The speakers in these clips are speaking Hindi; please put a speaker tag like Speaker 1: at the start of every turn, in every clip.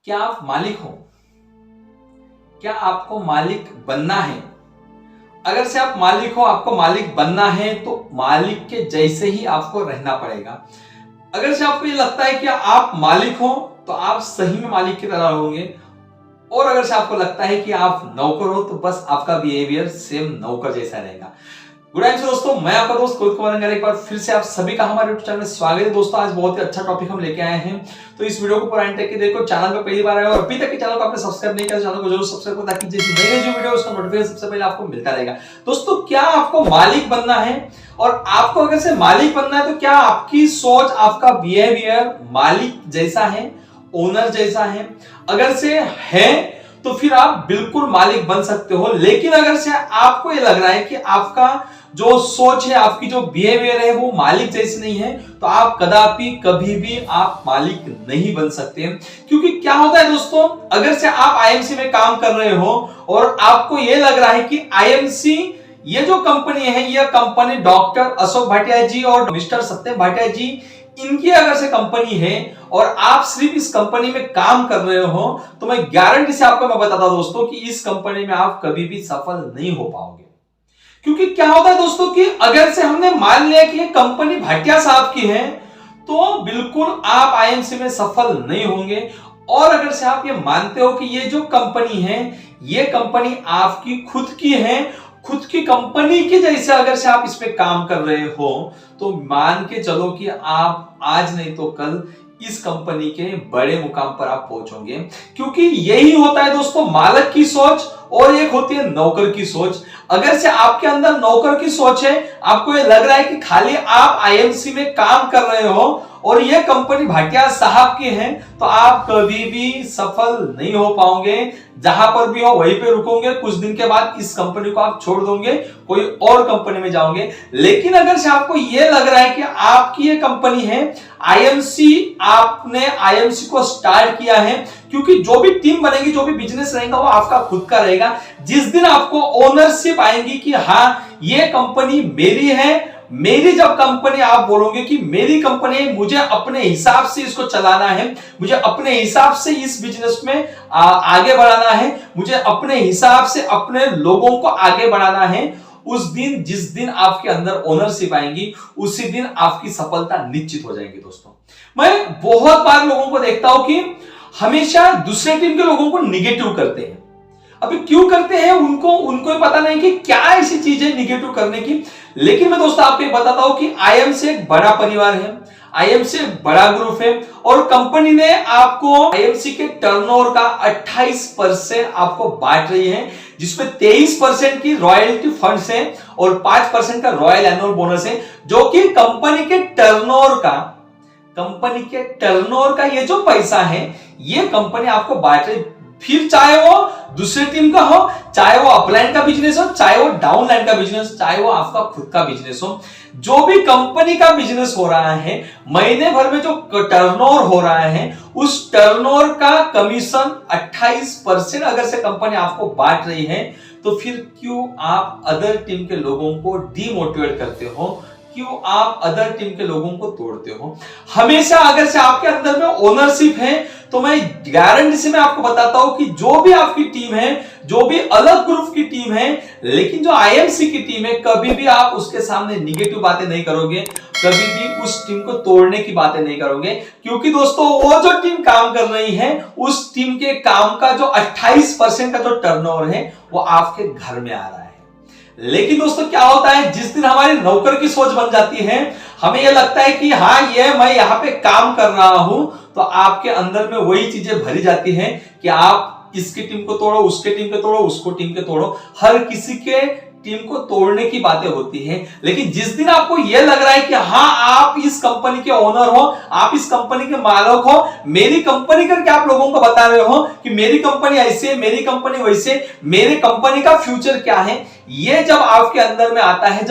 Speaker 1: क्या आप मालिक हो? क्या आपको मालिक बनना है? अगर से आप मालिक हो, आपको मालिक बनना है तो मालिक के जैसे ही आपको रहना पड़ेगा। अगर से आपको ये लगता है कि आप मालिक हो तो आप सही में मालिक की तरह रहोगे, और अगर से आपको लगता है कि आप नौकर हो तो बस आपका बिहेवियर सेम नौकर जैसा रहेगा। गुड इवनिंग दोस्तों, मैं आपका दोस्त रोहित कुमार रंगारी, एक बार फिर से आप सभी का हमारे यूट्यूब चैनल में स्वागत है। दोस्तों आज बहुत ही अच्छा टॉपिक हम लेके आए हैं, तो इस वीडियो को पूरा एंड तक देखो। चैनल पे पहली बार आए और अभी तक के चैनल को आपने सब्सक्राइब नहीं किया, चैनल को जरूर सब्सक्राइब करो ताकि जैसे नई जो वीडियो उसका नोटिफिकेशन सबसे पहले आपको मिलता रहेगा। दोस्तों क्या आपको मालिक बनना है? और आपको अगर से मालिक बनना है तो क्या आपकी सोच, आपका बिहेवियर मालिक जैसा है, ओनर जैसा है? अगर से है तो फिर आप बिल्कुल मालिक बन सकते हो। लेकिन अगर से आपको ये लग रहा है कि आपका जो सोच है, आपकी जो बिहेवियर है वो मालिक जैसी नहीं है, तो आप कदापि कभी भी आप मालिक नहीं बन सकते। क्योंकि क्या होता है दोस्तों, अगर से आप आईएमसी में काम कर रहे हो और आपको ये लग रहा है कि आईएमसी ये जो कंपनी है, ये कंपनी डॉक्टर अशोक भाटिया जी और मिस्टर सत्यम भाटिया जी इनकी अगर से कंपनी है और आप सिर्फ इस कंपनी में काम कर रहे हो, तो मैं गारंटी से आपको मैं बताता हूं दोस्तों कि इस कंपनी में आप कभी भी सफल नहीं हो पाओगे। क्योंकि क्या होता है दोस्तों कि अगर से हमने मान लिया कि ये कंपनी भाटिया साहब की है तो बिल्कुल आप आईएमसी में सफल नहीं होंगे। और अगर से आप ये मानते हो कि ये जो कंपनी है, ये कंपनी आपकी खुद की है, खुद की कंपनी के जैसे अगर से आप इस पे काम कर रहे हो, तो मान के चलो कि आप आज नहीं तो कल इस कंपनी के बड़े मुकाम पर आप पहुंचोगे। क्योंकि यही होता है दोस्तों मालिक की सोच और एक होती है नौकर की सोच। अगर से आपके अंदर नौकर की सोच है, आपको ये लग रहा है कि खाली आप आईएमसी में काम कर रहे हो और ये कंपनी भाटिया साहब की है, तो आप कभी भी सफल नहीं हो पाओगे। जहां पर भी हो वहीं पे रुकोगे, कुछ दिन के बाद इस कंपनी को आप छोड़ दोगे, कोई और कंपनी में जाओगे। लेकिन अगर से आपको ये लग रहा है कि आपकी ये कंपनी है आईएमसी, आपने आईएमसी को स्टार्ट किया है, क्योंकि जो भी टीम बनेगी, जो भी बिजनेस रहेगा वो आपका खुद का रहेगा। जिस दिन आपको ओनरशिप आएगी कि हाँ ये कंपनी मेरी है, मेरी जब कंपनी आप बोलोगे कि मेरी कंपनी है, मुझे अपने हिसाब से इसको चलाना है, मुझे अपने हिसाब से इस बिजनेस में आगे बढ़ाना है, मुझे अपने हिसाब से अपने लोगों को आगे बढ़ाना है, उस दिन जिस दिन आपके अंदर ओनरशिप आएगी उसी दिन आपकी सफलता निश्चित हो जाएगी। दोस्तों मैं बहुत बार लोगों को देखता हूं कि हमेशा दूसरे टीम के लोगों को निगेटिव करते हैं। अभी क्यों करते हैं उनको पता नहीं कि क्या ऐसी चीज है निगेटिव करने की। लेकिन मैं दोस्तों आपको बताता हूं कि आईएमसी एक बड़ा परिवार है, आईएमसी एक बड़ा ग्रुप है, और कंपनी ने आपको आईएमसी के टर्नओवर का 28% आपको बांट रही है, जिसमें 23% की रॉयल्टी फंड्स है और 5% का रॉयल एनुअल बोनस है, जो कि कंपनी के टर्नओवर का ये जो पैसा है ये कंपनी आपको बांट रही। फिर चाहे वो दूसरी टीम का हो, चाहे वो अपलाइन का बिजनेस हो, चाहे वो डाउनलाइन का बिजनेस, चाहे वो आपका खुद का बिजनेस हो, जो भी कंपनी का बिजनेस हो रहा है, महीने भर में जो टर्नओवर हो रहा है, उस टर्नओवर का कमीशन 28% अगर से कंपनी आपको बांट रही है, तो फिर क्यों आप अदर टीम के लोगों को डीमोटिवेट करते हो? क्यों आप अदर टीम के लोगों को तोड़ते हो? हमेशा अगर से आपके अंदर में ओनरशिप है, तो मैं गारंटी से मैं आपको बताता हूं कि जो भी आपकी टीम है, जो भी अलग ग्रुप की टीम है, लेकिन जो आईएमसी की टीम है, कभी भी आप उसके सामने निगेटिव बातें नहीं करोगे, कभी भी उस टीम को तोड़ने की बातें नहीं करोगे। क्योंकि दोस्तों वो जो टीम काम कर रही है, उस टीम के काम का जो 28% का जो टर्नओवर है वो आपके घर में आ रहा है। लेकिन दोस्तों क्या होता है, जिस दिन हमारी नौकर की सोच बन जाती है, हमें यह लगता है कि हाँ ये मैं यहाँ पे काम कर रहा हूं, तो आपके अंदर में वही चीजें भरी जाती हैं कि आप इसकी टीम को तोड़ो, उसके टीम को तोड़ो, उसको टीम के तोड़ो, हर किसी के टीम को तोड़ने की बातें होती हैं। लेकिन जिस दिन आपको यह लग रहा है कि हाँ आप इस कंपनी के ओनर हो, आप इस कंपनी के मालिक हो, मेरी कंपनी करके आप लोगों को बता रहे हो कि मेरी कंपनी ऐसे, मेरी कंपनी वैसे, मेरी कंपनी का फ्यूचर क्या है, ये जब आपके अंदर में आता है,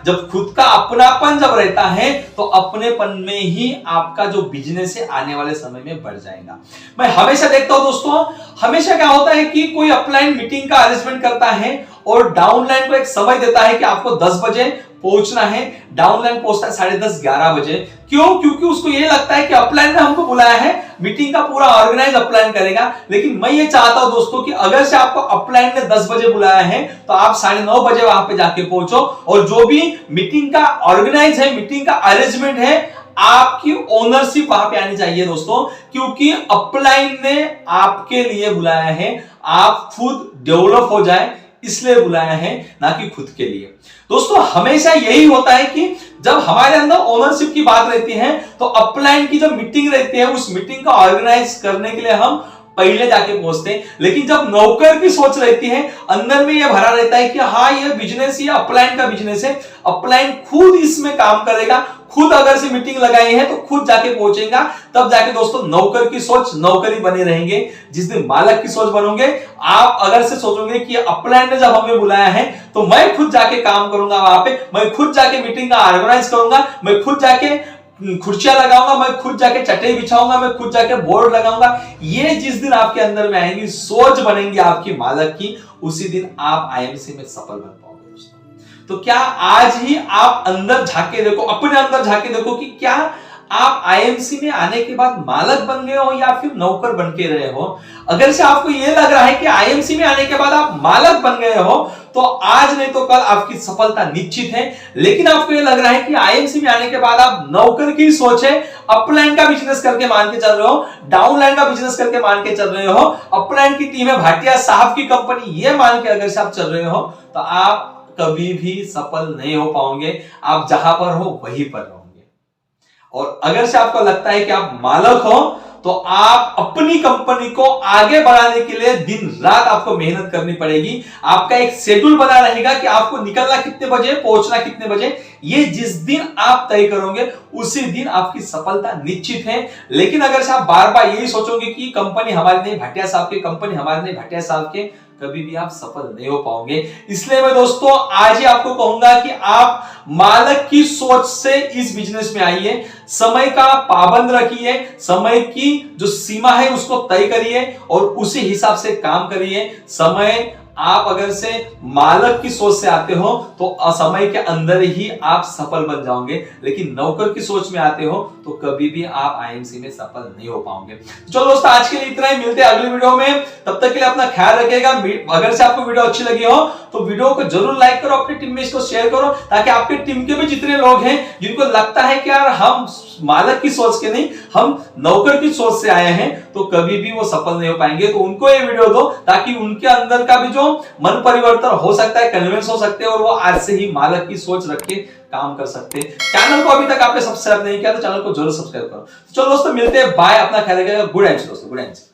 Speaker 1: जब खुद का अपनापन जब रहता है, तो अपनेपन में ही आपका जो बिजनेस है आने वाले समय में बढ़ जाएगा। मैं हमेशा देखता हूं दोस्तों, हमेशा क्या होता है कि कोई अपलाइन मीटिंग का अरेंजमेंट करता है और डाउनलाइन को एक समय देता है कि आपको 10 बजे पहुंचना है। डाउनलाइन पहुंचता है 10:30 11 बजे। क्यों? क्योंकि उसको ये लगता है कि अपलाइन ने हमको बुलाया है, मीटिंग का पूरा ऑर्गेनाइज अपलाइन करेगा। लेकिन मैं ये चाहता हूं दोस्तों कि अगर से आपको अपलाइन ने 10 बजे बुलाया है तो आप 9:30 बजे वहां पे जाके पहुंचो, और जो भी मीटिंग का ऑर्गेनाइज है, मीटिंग का अरेंजमेंट है, आपकी ओनरशिप वहां पे आनी चाहिए दोस्तों, क्योंकि अपलाइन ने आपके लिए बुलाया है। आप खुद डेवलप हो जाए इसलिए बुलाया है, ना कि खुद के लिए। दोस्तों हमेशा यही होता है कि जब हमारे अंदर ओनरशिप की बात रहती है तो अपलाइन की जो मीटिंग रहती है उस मीटिंग का ऑर्गेनाइज करने के लिए हम पहले जाके पहुंचते हैं। लेकिन जब नौकर की सोच रहती है, अंदर में यह भरा रहता है कि हाँ ये बिजनेस, ये अपलाइन का बिजनेस है, अपलाइन खुद इसमें काम करेगा, खुद अगर से मीटिंग लगाई है तो खुद जाके पहुंचेगा, तब जाके दोस्तों नौकर की सोच नौकरी बने रहेंगे। जिस दिन मालक की सोच बनोगे, आप अगर से सोचोगे कि अपलाइन ने जब हमें बुलाया है तो मैं खुद जाके काम करूंगा, वहां पे मैं खुद जाके मीटिंग का ऑर्गेनाइज करूंगा, मैं खुद जाके कुर्सियां लगाऊंगा, मैं खुद जाके चटाई बिछाऊंगा, मैं खुद जाके बोर्ड लगाऊंगा। ये जिस दिन आपके अंदर में आएंगी, सोच बनेंगी आपकी मालक की, उसी दिन आप आईएमसी में सफल बन पाओगे दोस्तों। तो क्या आज ही आप अंदर झांके देखो, अपने अंदर झांके देखो कि क्या आप आईएमसी में आने के बाद मालक बन गए हो या फिर नौकर बन के रहे हो। अगर से आपको यह लग रहा है कि आईएमसी में आने के बाद आप मालक बन गए हो तो आज नहीं तो कल आपकी सफलता निश्चित है। लेकिन आपको यह लग रहा है कि आईएमसी में आने के बाद आप नौकर की सोच है, अपलाइन का बिजनेस करके मान के चल रहे हो, डाउनलाइन का बिजनेस करके मान के चल रहे हो, अपलाइन की टीम है, भाटिया साहब की कंपनी, ये मान के अगर से आप चल रहे हो तो आप कभी भी सफल नहीं हो पाओगे। आप जहां पर हो वहीं पर रहोगे। और अगर से आपको लगता है कि आप मालक हो तो आप अपनी कंपनी को आगे बढ़ाने के लिए दिन रात आपको मेहनत करनी पड़ेगी। आपका एक शेड्यूल बना रहेगा कि आपको निकलना कितने बजे, पहुंचना कितने बजे। ये जिस दिन आप तय करोगे उसी दिन आपकी सफलता निश्चित है। लेकिन अगर से आप बार बार यही सोचोगे कि कंपनी हमारी नहीं, भाटिया साहब की कंपनी हमारी नहीं, भाटिया साहब के, कभी भी आप सफल नहीं हो पाओगे। इसलिए मैं दोस्तों आज ही आपको कहूंगा कि आप मालक की सोच से इस बिजनेस में आइए, समय का पाबंद रखिए, समय की जो सीमा है उसको तय करिए और उसी हिसाब से काम करिए। समय आप अगर से मालक की सोच से आते हो तो असमय के अंदर ही आप सफल बन जाओगे। लेकिन नौकर की सोच में आते हो तो कभी भी आप आईएमसी में सफल नहीं हो पाओगे। चलो दोस्तों आज के लिए इतना ही, मिलते हैं अगली वीडियो में। तब तक के लिए अपना ख्याल रखिएगा। अगर से आपको वीडियो अच्छी लगी हो तो वीडियो को जरूर लाइक करो, अपनी टीम में इसको शेयर करो, ताकि आपके टीम के भी जितने लोग हैं जिनको लगता है कि यार हम मालक की सोच के नहीं, हम नौकर की सोच से आए हैं, तो कभी भी वो सफल नहीं हो पाएंगे। तो उनको ये वीडियो दो ताकि उनके अंदर का भी जो मन परिवर्तन हो सकता है, कन्विंस हो सकते हैं और वो आज से ही मालक की सोच रख के काम कर सकते हैं। चैनल को अभी तक आपने सब्सक्राइब नहीं किया तो चैनल को जरूर सब्सक्राइब करो। चलो दोस्तों मिलते हैं, बाय, अपना ख्याल रखिएगा। गुड नाइट दोस्तों, गुड नाइट।